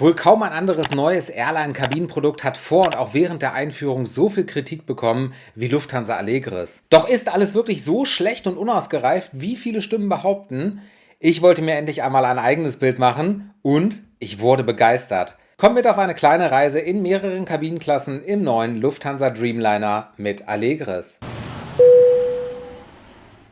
Wohl kaum ein anderes neues Airline-Kabinenprodukt hat vor und auch während der Einführung so viel Kritik bekommen wie Lufthansa Allegris. Doch ist alles wirklich so schlecht und unausgereift, wie viele Stimmen behaupten? Ich wollte mir endlich einmal ein eigenes Bild machen und ich wurde begeistert. Kommt mit auf eine kleine Reise in mehreren Kabinenklassen im neuen Lufthansa Dreamliner mit Allegris.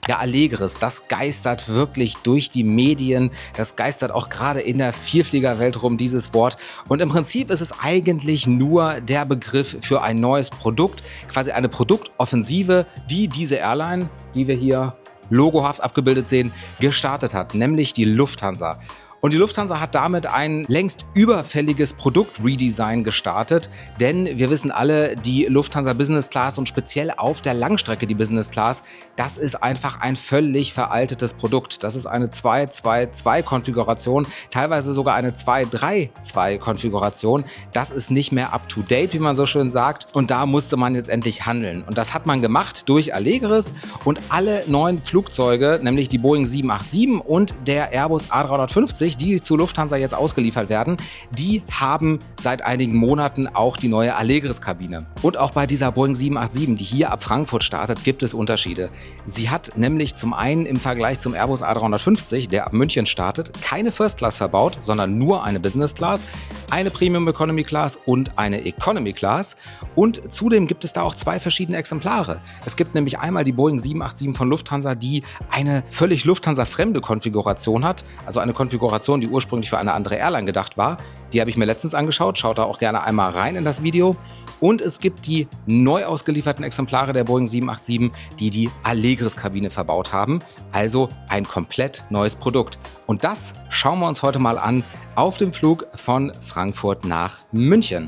Ja, Allegris, das geistert wirklich durch die Medien, das geistert auch gerade in der Vielfliegerwelt rum, dieses Wort. Und im Prinzip ist es eigentlich nur der Begriff für ein neues Produkt, quasi eine Produktoffensive, die diese Airline, die wir hier logohaft abgebildet sehen, gestartet hat, nämlich die Lufthansa. Und die Lufthansa hat damit ein längst überfälliges Produktredesign gestartet, denn wir wissen alle, die Lufthansa Business Class und speziell auf der Langstrecke die Business Class, das ist einfach ein völlig veraltetes Produkt. Das ist eine 2-2-2-Konfiguration, teilweise sogar eine 2-3-2-Konfiguration. Das ist nicht mehr up to date, wie man so schön sagt, und da musste man jetzt endlich handeln. Und das hat man gemacht durch Allegris und alle neuen Flugzeuge, nämlich die Boeing 787 und der Airbus A350, die zu Lufthansa jetzt ausgeliefert werden, die haben seit einigen Monaten auch die neue Allegris-Kabine. Und auch bei dieser Boeing 787, die hier ab Frankfurt startet, gibt es Unterschiede. Sie hat nämlich zum einen im Vergleich zum Airbus A350, der ab München startet, keine First Class verbaut, sondern nur eine Business Class, eine Premium Economy Class und eine Economy Class. Und zudem gibt es da auch zwei verschiedene Exemplare. Es gibt nämlich einmal die Boeing 787 von Lufthansa, die eine völlig Lufthansa-fremde Konfiguration hat, also eine Konfiguration, die ursprünglich für eine andere Airline gedacht war. Die habe ich mir letztens angeschaut, schaut da auch gerne einmal rein in das Video. Und es gibt die neu ausgelieferten Exemplare der Boeing 787, die die Allegris-Kabine verbaut haben. Also ein komplett neues Produkt. Und das schauen wir uns heute mal an auf dem Flug von Frankfurt nach München.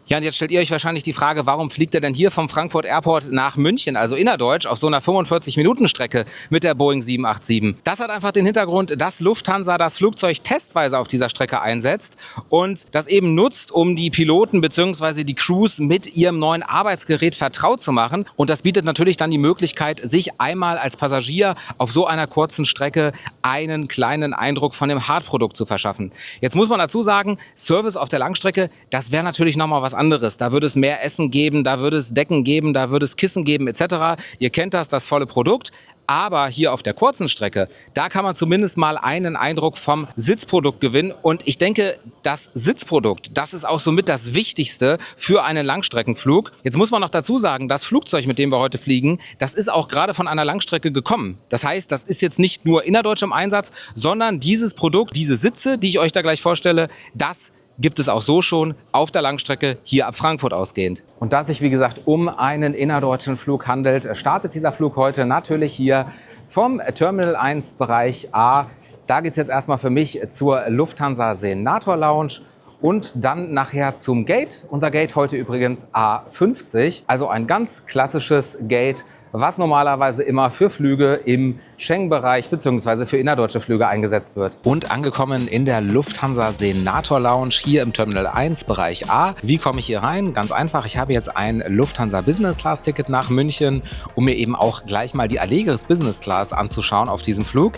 Ja, und jetzt stellt ihr euch wahrscheinlich die Frage, warum fliegt er denn hier vom Frankfurt Airport nach München, also innerdeutsch, auf so einer 45-Minuten-Strecke mit der Boeing 787? Das hat einfach den Hintergrund, dass Lufthansa das Flugzeug testweise auf dieser Strecke einsetzt und das eben nutzt, um die Piloten bzw. die Crews mit ihrem neuen Arbeitsgerät vertraut zu machen. Und das bietet natürlich dann die Möglichkeit, sich einmal als Passagier auf so einer kurzen Strecke einen kleinen Eindruck von dem Hardprodukt zu verschaffen. Jetzt muss man dazu sagen, Service auf der Langstrecke, das wäre natürlich nochmal was anderes. Da würde es mehr Essen geben, da würde es Decken geben, da würde es Kissen geben etc. Ihr kennt das volle Produkt. Aber hier auf der kurzen Strecke, da kann man zumindest mal einen Eindruck vom Sitzprodukt gewinnen. Und ich denke, das Sitzprodukt, das ist auch somit das Wichtigste für einen Langstreckenflug. Jetzt muss man noch dazu sagen, das Flugzeug, mit dem wir heute fliegen, das ist auch gerade von einer Langstrecke gekommen. Das heißt, das ist jetzt nicht nur innerdeutsch im Einsatz, sondern dieses Produkt, diese Sitze, die ich euch da gleich vorstelle, das gibt es auch so schon auf der Langstrecke hier ab Frankfurt ausgehend. Und da es sich, wie gesagt, um einen innerdeutschen Flug handelt, startet dieser Flug heute natürlich hier vom Terminal 1 Bereich A. Da geht es jetzt erstmal für mich zur Lufthansa Senator Lounge und dann nachher zum Gate. Unser Gate heute übrigens A50, also ein ganz klassisches Gate, was normalerweise immer für Flüge im Schengen-Bereich bzw. für innerdeutsche Flüge eingesetzt wird. Und angekommen in der Lufthansa Senator Lounge hier im Terminal 1 Bereich A. Wie komme ich hier rein? Ganz einfach, ich habe jetzt ein Lufthansa Business Class Ticket nach München, um mir eben auch gleich mal die Allegris Business Class anzuschauen auf diesem Flug.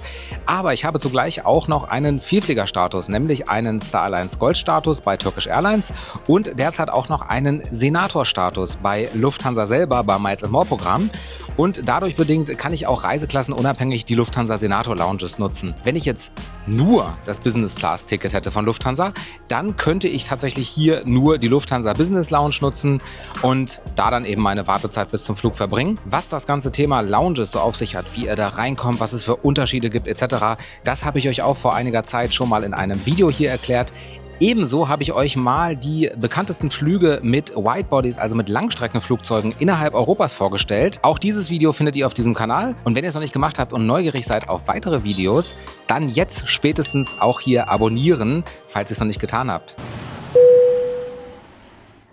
Aber ich habe zugleich auch noch einen Vielfliegerstatus, nämlich einen Star Alliance Gold Status bei Turkish Airlines und derzeit auch noch einen Senator Status bei Lufthansa selber beim Miles & More Programm. Und dadurch bedingt kann ich auch reiseklassenunabhängig die Lufthansa Senator Lounges nutzen. Wenn ich jetzt nur das Business Class Ticket hätte von Lufthansa, dann könnte ich tatsächlich hier nur die Lufthansa Business Lounge nutzen und da dann eben meine Wartezeit bis zum Flug verbringen. Was das ganze Thema Lounges so auf sich hat, wie ihr da reinkommt, was es für Unterschiede gibt etc., das habe ich euch auch vor einiger Zeit schon mal in einem Video hier erklärt. Ebenso habe ich euch mal die bekanntesten Flüge mit Widebodies, also mit Langstreckenflugzeugen innerhalb Europas vorgestellt. Auch dieses Video findet ihr auf diesem Kanal. Und wenn ihr es noch nicht gemacht habt und neugierig seid auf weitere Videos, dann jetzt spätestens auch hier abonnieren, falls ihr es noch nicht getan habt.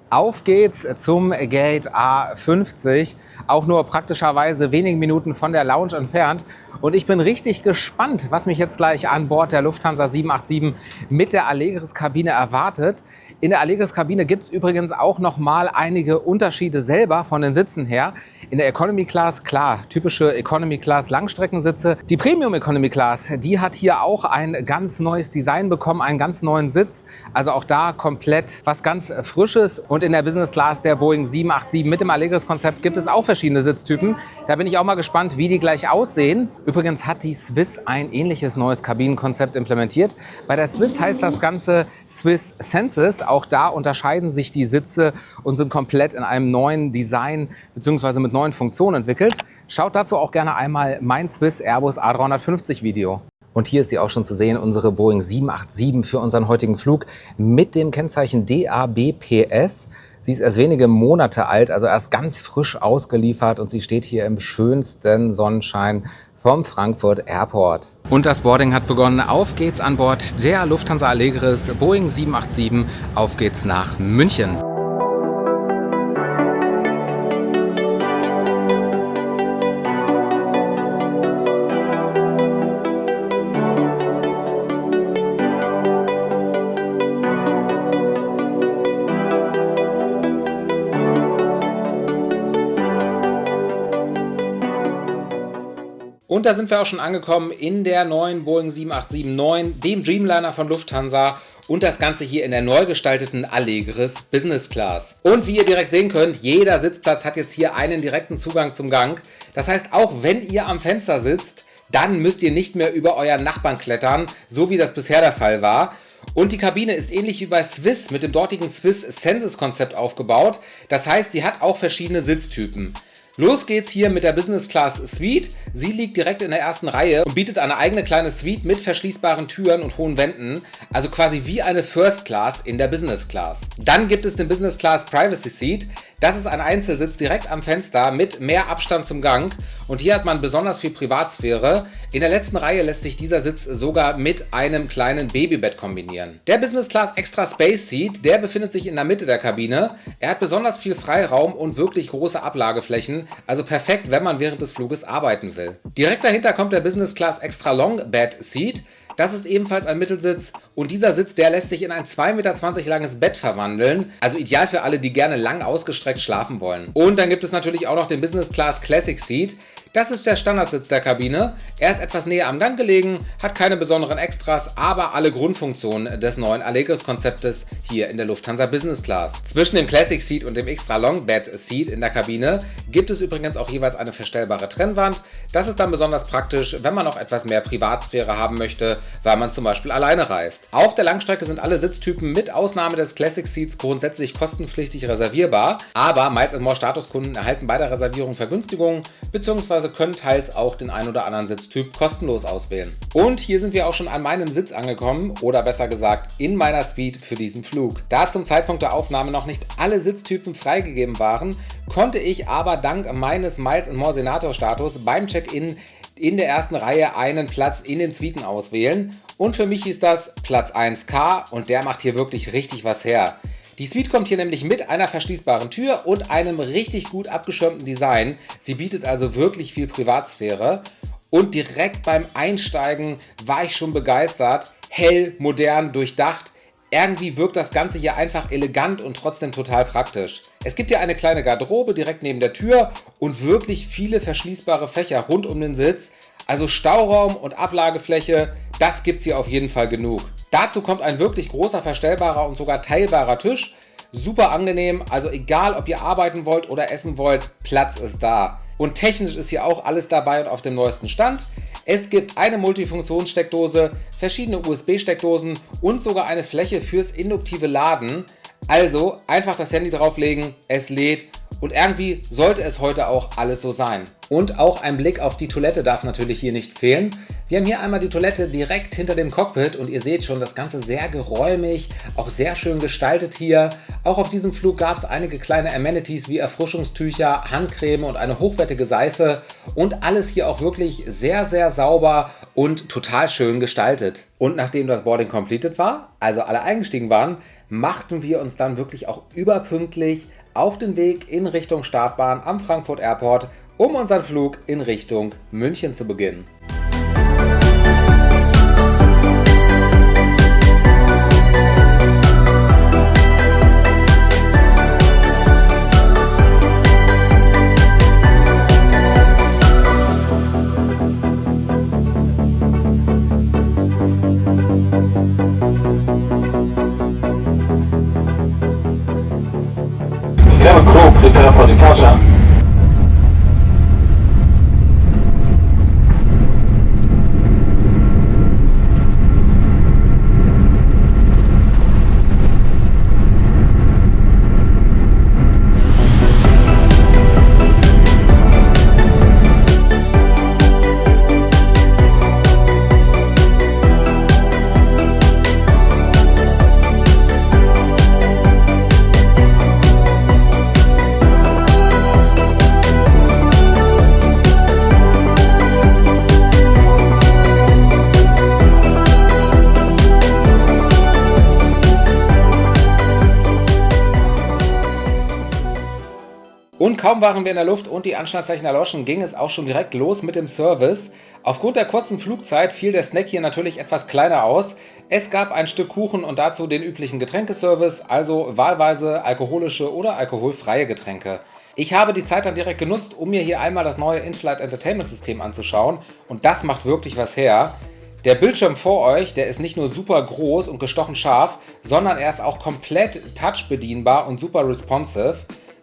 Auf geht's zum Gate A50, auch nur praktischerweise wenige Minuten von der Lounge entfernt. Und ich bin richtig gespannt, was mich jetzt gleich an Bord der Lufthansa 787 mit der Allegris-Kabine erwartet. In der Allegris-Kabine gibt es übrigens auch noch mal einige Unterschiede selber von den Sitzen her. In der Economy Class, klar, typische Economy Class Langstreckensitze. Die Premium Economy Class, die hat hier auch ein ganz neues Design bekommen, einen ganz neuen Sitz. Also auch da komplett was ganz Frisches. Und in der Business Class der Boeing 787 mit dem Allegris-Konzept gibt es auch verschiedene Sitztypen. Da bin ich auch mal gespannt, wie die gleich aussehen. Übrigens hat die Swiss ein ähnliches neues Kabinenkonzept implementiert. Bei der Swiss heißt das Ganze Swiss Senses. Auch da unterscheiden sich die Sitze und sind komplett in einem neuen Design bzw. mit neuen Funktionen entwickelt. Schaut dazu auch gerne einmal mein Swiss Airbus A350 Video. Und hier ist sie auch schon zu sehen, unsere Boeing 787 für unseren heutigen Flug mit dem Kennzeichen DABPS. Sie ist erst wenige Monate alt, also erst ganz frisch ausgeliefert und sie steht hier im schönsten Sonnenschein vom Frankfurt Airport. Und das Boarding hat begonnen. Auf geht's an Bord der Lufthansa Allegris Boeing 787. Auf geht's nach München. Und da sind wir auch schon angekommen in der neuen Boeing 787-9, dem Dreamliner von Lufthansa und das Ganze hier in der neu gestalteten Allegris Business Class. Und wie ihr direkt sehen könnt, jeder Sitzplatz hat jetzt hier einen direkten Zugang zum Gang. Das heißt, auch wenn ihr am Fenster sitzt, dann müsst ihr nicht mehr über euren Nachbarn klettern, so wie das bisher der Fall war. Und die Kabine ist ähnlich wie bei Swiss mit dem dortigen Swiss Senses Konzept aufgebaut. Das heißt, sie hat auch verschiedene Sitztypen. Los geht's hier mit der Business Class Suite. Sie liegt direkt in der ersten Reihe und bietet eine eigene kleine Suite mit verschließbaren Türen und hohen Wänden, also quasi wie eine First Class in der Business Class. Dann gibt es den Business Class Privacy Seat. Das ist ein Einzelsitz direkt am Fenster mit mehr Abstand zum Gang und hier hat man besonders viel Privatsphäre. In der letzten Reihe lässt sich dieser Sitz sogar mit einem kleinen Babybett kombinieren. Der Business Class Extra Space Seat, der befindet sich in der Mitte der Kabine. Er hat besonders viel Freiraum und wirklich große Ablageflächen, also perfekt, wenn man während des Fluges arbeiten will. Direkt dahinter kommt der Business Class Extra Long Bed Seat. Das ist ebenfalls ein Mittelsitz und dieser Sitz, der lässt sich in ein 2,20 Meter langes Bett verwandeln. Also ideal für alle, die gerne lang ausgestreckt schlafen wollen. Und dann gibt es natürlich auch noch den Business Class Classic Seat. Das ist der Standardsitz der Kabine. Er ist etwas näher am Gang gelegen, hat keine besonderen Extras, aber alle Grundfunktionen des neuen Allegris-Konzeptes hier in der Lufthansa Business Class. Zwischen dem Classic Seat und dem Extra Long Bed Seat in der Kabine gibt es übrigens auch jeweils eine verstellbare Trennwand. Das ist dann besonders praktisch, wenn man noch etwas mehr Privatsphäre haben möchte, weil man zum Beispiel alleine reist. Auf der Langstrecke sind alle Sitztypen mit Ausnahme des Classic Seats grundsätzlich kostenpflichtig reservierbar, aber Miles & More Statuskunden erhalten bei der Reservierung Vergünstigungen bzw. können teils auch den ein oder anderen Sitztyp kostenlos auswählen. Und hier sind wir auch schon an meinem Sitz angekommen oder besser gesagt in meiner Suite für diesen Flug. Da zum Zeitpunkt der Aufnahme noch nicht alle Sitztypen freigegeben waren, konnte ich aber dank meines Miles & More Senator Status beim Check-in in der ersten Reihe einen Platz in den Suiten auswählen und für mich hieß das Platz 1K und der macht hier wirklich richtig was her. Die Suite kommt hier nämlich mit einer verschließbaren Tür und einem richtig gut abgeschirmten Design. Sie bietet also wirklich viel Privatsphäre und direkt beim Einsteigen war ich schon begeistert. Hell, modern, durchdacht. Irgendwie wirkt das Ganze hier einfach elegant und trotzdem total praktisch. Es gibt hier eine kleine Garderobe direkt neben der Tür und wirklich viele verschließbare Fächer rund um den Sitz. Also Stauraum und Ablagefläche, das gibt's hier auf jeden Fall genug. Dazu kommt ein wirklich großer verstellbarer und sogar teilbarer Tisch. Super angenehm, also egal ob ihr arbeiten wollt oder essen wollt, Platz ist da. Und technisch ist hier auch alles dabei und auf dem neuesten Stand. Es gibt eine Multifunktionssteckdose, verschiedene USB-Steckdosen und sogar eine Fläche fürs induktive Laden. Also einfach das Handy drauflegen, es lädt und irgendwie sollte es heute auch alles so sein. Und auch ein Blick auf die Toilette darf natürlich hier nicht fehlen. Wir haben hier einmal die Toilette direkt hinter dem Cockpit und ihr seht schon, das Ganze sehr geräumig, auch sehr schön gestaltet hier. Auch auf diesem Flug gab es einige kleine Amenities wie Erfrischungstücher, Handcreme und eine hochwertige Seife und alles hier auch wirklich sehr, sehr sauber und total schön gestaltet. Und nachdem das Boarding completed war, also alle eingestiegen waren, machten wir uns dann wirklich auch überpünktlich auf den Weg in Richtung Startbahn am Frankfurt Airport, um unseren Flug in Richtung München zu beginnen. Prepare for departure. Und kaum waren wir in der Luft und die Anschnallzeichen erloschen, ging es auch schon direkt los mit dem Service. Aufgrund der kurzen Flugzeit fiel der Snack hier natürlich etwas kleiner aus. Es gab ein Stück Kuchen und dazu den üblichen Getränkeservice, also wahlweise alkoholische oder alkoholfreie Getränke. Ich habe die Zeit dann direkt genutzt, um mir hier einmal das neue In-Flight Entertainment System anzuschauen und das macht wirklich was her. Der Bildschirm vor euch, der ist nicht nur super groß und gestochen scharf, sondern er ist auch komplett touch bedienbar und super responsive.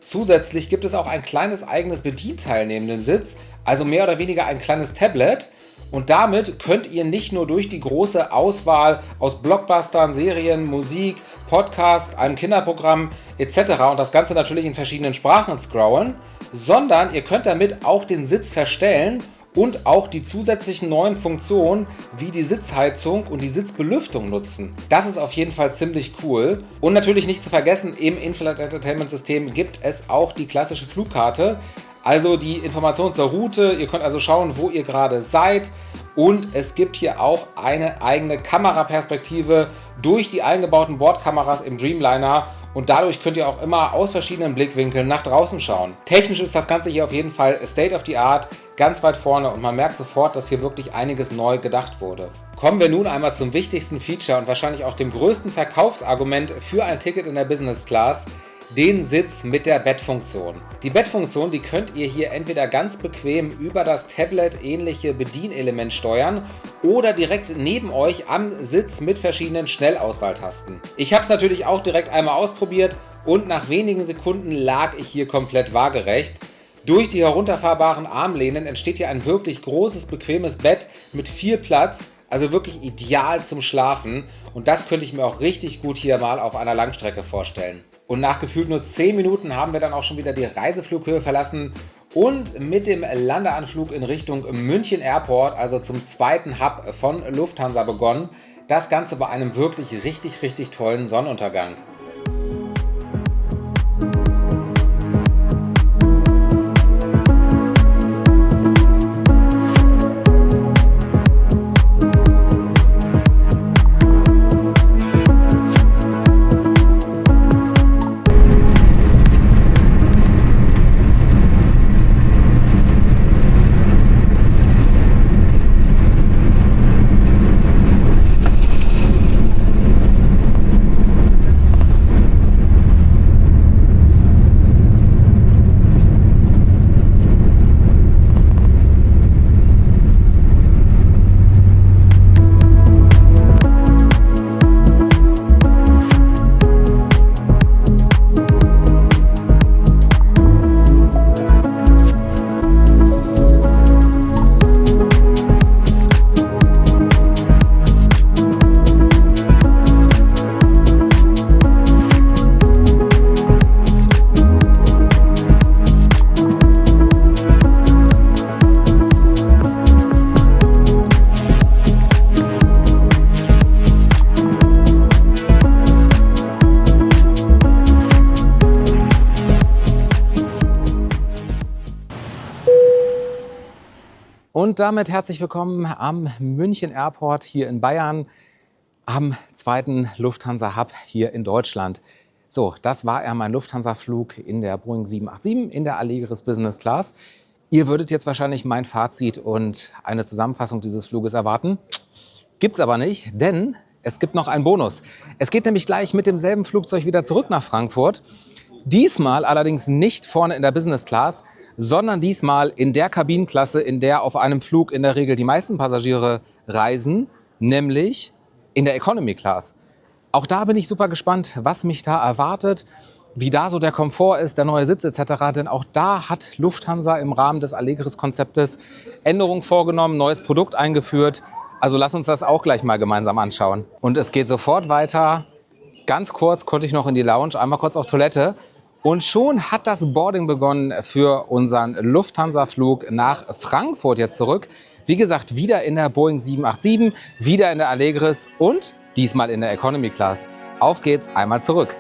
Zusätzlich gibt es auch ein kleines eigenes Bedienteil neben dem Sitz, also mehr oder weniger ein kleines Tablet. Und damit könnt ihr nicht nur durch die große Auswahl aus Blockbustern, Serien, Musik, Podcast, einem Kinderprogramm etc. und das Ganze natürlich in verschiedenen Sprachen scrollen, sondern ihr könnt damit auch den Sitz verstellen und auch die zusätzlichen neuen Funktionen wie die Sitzheizung und die Sitzbelüftung nutzen. Das ist auf jeden Fall ziemlich cool. Und natürlich nicht zu vergessen, im In-Flight Entertainment System gibt es auch die klassische Flugkarte, also die Information zur Route. Ihr könnt also schauen, wo ihr gerade seid. Und es gibt hier auch eine eigene Kameraperspektive durch die eingebauten Bordkameras im Dreamliner. Und dadurch könnt ihr auch immer aus verschiedenen Blickwinkeln nach draußen schauen. Technisch ist das Ganze hier auf jeden Fall State of the Art, ganz weit vorne und man merkt sofort, dass hier wirklich einiges neu gedacht wurde. Kommen wir nun einmal zum wichtigsten Feature und wahrscheinlich auch dem größten Verkaufsargument für ein Ticket in der Business Class, den Sitz mit der Bettfunktion. Die Bettfunktion, die könnt ihr hier entweder ganz bequem über das Tablet ähnliche Bedienelement steuern oder direkt neben euch am Sitz mit verschiedenen Schnellauswahltasten. Ich habe es natürlich auch direkt einmal ausprobiert und nach wenigen Sekunden lag ich hier komplett waagerecht. Durch die herunterfahrbaren Armlehnen entsteht hier ein wirklich großes, bequemes Bett mit viel Platz, also wirklich ideal zum Schlafen und das könnte ich mir auch richtig gut hier mal auf einer Langstrecke vorstellen. Und nach gefühlt nur 10 Minuten haben wir dann auch schon wieder die Reiseflughöhe verlassen und mit dem Landeanflug in Richtung München Airport, also zum zweiten Hub von Lufthansa begonnen. Das Ganze bei einem wirklich richtig tollen Sonnenuntergang. Und damit herzlich willkommen am München Airport hier in Bayern. am zweiten Lufthansa-Hub hier in Deutschland. So, das war mein Lufthansa-Flug in der Boeing 787 in der Allegris Business Class. Ihr würdet jetzt wahrscheinlich mein Fazit und eine Zusammenfassung dieses Fluges erwarten. Gibt's aber nicht, denn es gibt noch einen Bonus. Es geht nämlich gleich mit demselben Flugzeug wieder zurück nach Frankfurt. Diesmal allerdings nicht vorne in der Business Class, sondern diesmal in der Kabinenklasse, in der auf einem Flug in der Regel die meisten Passagiere reisen, nämlich in der Economy Class. Auch da bin ich super gespannt, was mich da erwartet, wie da so der Komfort ist, der neue Sitz etc. Denn auch da hat Lufthansa im Rahmen des Allegris-Konzeptes Änderungen vorgenommen, neues Produkt eingeführt. Also lass uns das auch gleich mal gemeinsam anschauen. Und es geht sofort weiter. Ganz kurz konnte ich noch in die Lounge, einmal kurz auf Toilette. Und schon hat das Boarding begonnen für unseren Lufthansa-Flug nach Frankfurt jetzt zurück. Wie gesagt, wieder in der Boeing 787, wieder in der Allegris und diesmal in der Economy Class. Auf geht's, einmal zurück.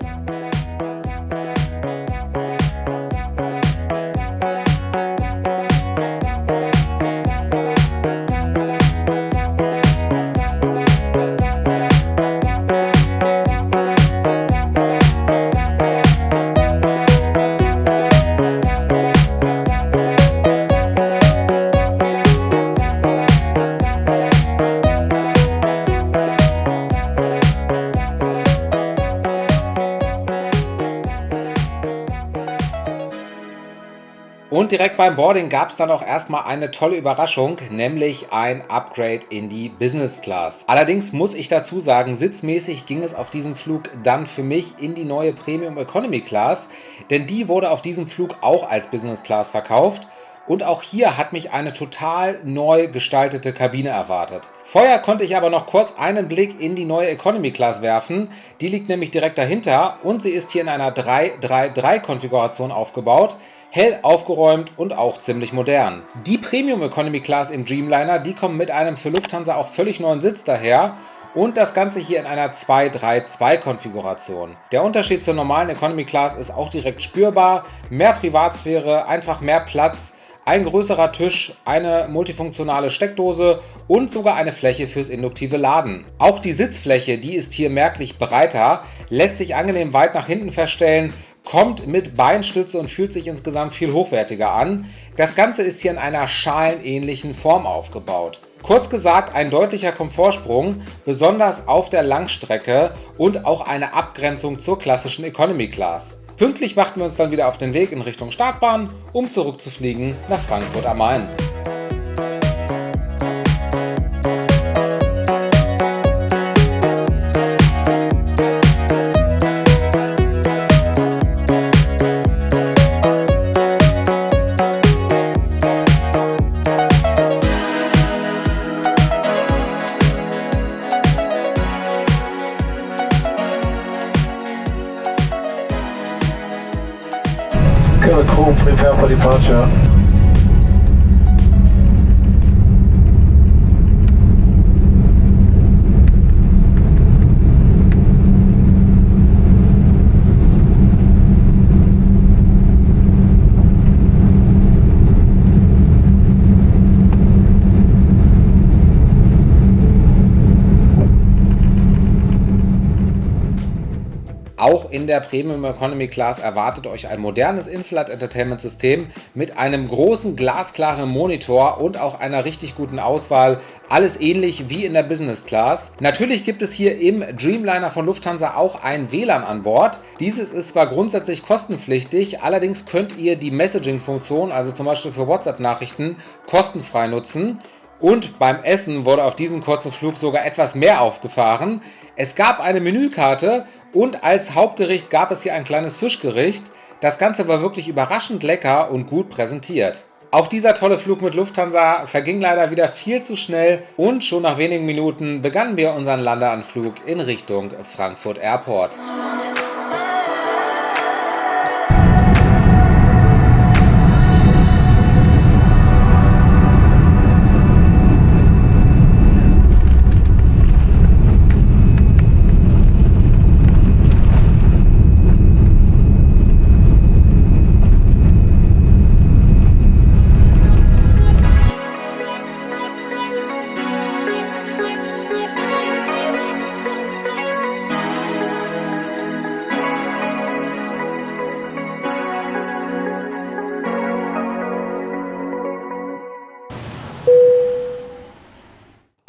Und direkt beim Boarding gab es dann auch erstmal eine tolle Überraschung, nämlich ein Upgrade in die Business Class. Allerdings muss ich dazu sagen, sitzmäßig ging es auf diesem Flug dann für mich in die neue Premium Economy Class, denn die wurde auf diesem Flug auch als Business Class verkauft. Und auch hier hat mich eine total neu gestaltete Kabine erwartet. Vorher konnte ich aber noch kurz einen Blick in die neue Economy Class werfen. Die liegt nämlich direkt dahinter und sie ist hier in einer 3-3-3-Konfiguration aufgebaut. Hell aufgeräumt und auch ziemlich modern. Die Premium Economy Class im Dreamliner, die kommt mit einem für Lufthansa auch völlig neuen Sitz daher. Und das Ganze hier in einer 2-3-2-Konfiguration. Der Unterschied zur normalen Economy Class ist auch direkt spürbar. Mehr Privatsphäre, einfach mehr Platz. Ein größerer Tisch, eine multifunktionale Steckdose und sogar eine Fläche fürs induktive Laden. Auch die Sitzfläche, die ist hier merklich breiter, lässt sich angenehm weit nach hinten verstellen, kommt mit Beinstütze und fühlt sich insgesamt viel hochwertiger an. Das Ganze ist hier in einer schalenähnlichen Form aufgebaut. Kurz gesagt, ein deutlicher Komfortsprung, besonders auf der Langstrecke und auch eine Abgrenzung zur klassischen Economy Class. Pünktlich machten wir uns dann wieder auf den Weg in Richtung Startbahn, um zurückzufliegen nach Frankfurt am Main. Killer crew, prepare for departure. Auch in der Premium Economy Class erwartet euch ein modernes In-Flight Entertainment System mit einem großen glasklaren Monitor und auch einer richtig guten Auswahl. Alles ähnlich wie in der Business Class. Natürlich gibt es hier im Dreamliner von Lufthansa auch ein WLAN an Bord. Dieses ist zwar grundsätzlich kostenpflichtig, allerdings könnt ihr die Messaging-Funktion, also zum Beispiel für WhatsApp-Nachrichten, kostenfrei nutzen. Und beim Essen wurde auf diesem kurzen Flug sogar etwas mehr aufgefahren. Es gab eine Menükarte und als Hauptgericht gab es hier ein kleines Fischgericht. Das Ganze war wirklich überraschend lecker und gut präsentiert. Auch dieser tolle Flug mit Lufthansa verging leider wieder viel zu schnell und schon nach wenigen Minuten begannen wir unseren Landeanflug in Richtung Frankfurt Airport.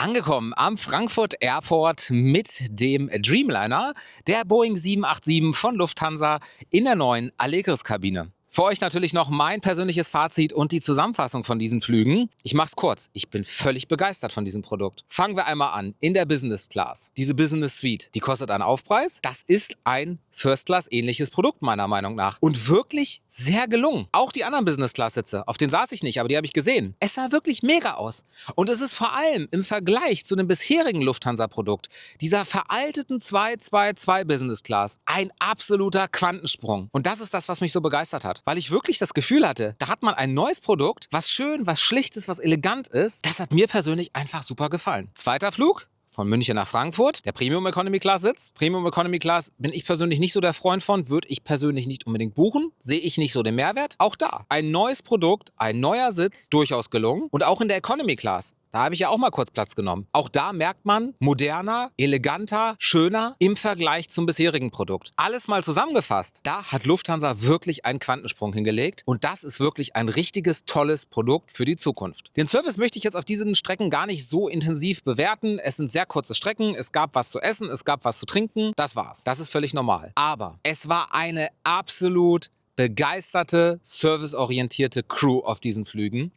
Angekommen am Frankfurt Airport mit dem Dreamliner, der Boeing 787 von Lufthansa in der neuen Allegris-Kabine. Für euch natürlich noch mein persönliches Fazit und die Zusammenfassung von diesen Flügen. Ich mach's kurz. Ich bin völlig begeistert von diesem Produkt. Fangen wir einmal an. In der Business Class. Diese Business Suite, die kostet einen Aufpreis. Das ist ein First Class ähnliches Produkt meiner Meinung nach. Und wirklich sehr gelungen. Auch die anderen Business Class Sitze. Auf denen saß ich nicht, aber die habe ich gesehen. Es sah wirklich mega aus. Und es ist vor allem im Vergleich zu dem bisherigen Lufthansa-Produkt, dieser veralteten 222 Business Class, ein absoluter Quantensprung. Und das ist das, was mich so begeistert hat. Weil ich wirklich das Gefühl hatte, da hat man ein neues Produkt, was schön, was schlicht ist, was elegant ist. Das hat mir persönlich einfach super gefallen. Zweiter Flug. Von München nach Frankfurt, der Premium Economy Class Sitz. Premium Economy Class bin ich persönlich nicht so der Freund von, würde ich persönlich nicht unbedingt buchen, sehe ich nicht so den Mehrwert. Auch da, ein neues Produkt, ein neuer Sitz, durchaus gelungen. Und auch in der Economy Class. Da habe ich ja auch mal kurz Platz genommen. Auch da merkt man, moderner, eleganter, schöner im Vergleich zum bisherigen Produkt. Alles mal zusammengefasst, da hat Lufthansa wirklich einen Quantensprung hingelegt. Und das ist wirklich ein richtiges, tolles Produkt für die Zukunft. Den Service möchte ich jetzt auf diesen Strecken gar nicht so intensiv bewerten. Es sind sehr kurze Strecken, es gab was zu essen, es gab was zu trinken. Das war's. Das ist völlig normal. Aber es war eine absolut begeisterte, serviceorientierte Crew auf diesen Flügen.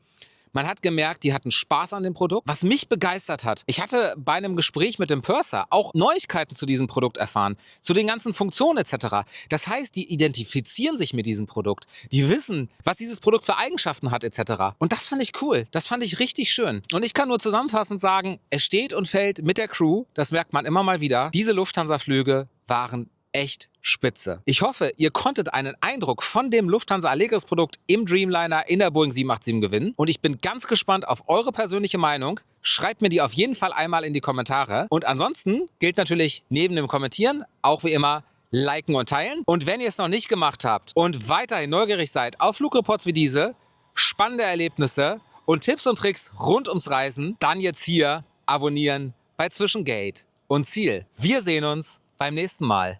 Man hat gemerkt, die hatten Spaß an dem Produkt. Was mich begeistert hat, ich hatte bei einem Gespräch mit dem Purser auch Neuigkeiten zu diesem Produkt erfahren, zu den ganzen Funktionen etc. Das heißt, die identifizieren sich mit diesem Produkt. Die wissen, was dieses Produkt für Eigenschaften hat etc. Und das fand ich cool. Das fand ich richtig schön. Und ich kann nur zusammenfassend sagen, es steht und fällt mit der Crew. Das merkt man immer mal wieder. Diese Lufthansa-Flüge waren echt spitze. Ich hoffe, ihr konntet einen Eindruck von dem Lufthansa Allegris Produkt im Dreamliner in der Boeing 787 gewinnen. Und ich bin ganz gespannt auf eure persönliche Meinung. Schreibt mir die auf jeden Fall einmal in die Kommentare. Und ansonsten gilt natürlich neben dem Kommentieren auch wie immer liken und teilen. Und wenn ihr es noch nicht gemacht habt und weiterhin neugierig seid auf Flugreports wie diese, spannende Erlebnisse und Tipps und Tricks rund ums Reisen, dann jetzt hier abonnieren bei Zwischen Gate und Ziel. Wir sehen uns beim nächsten Mal.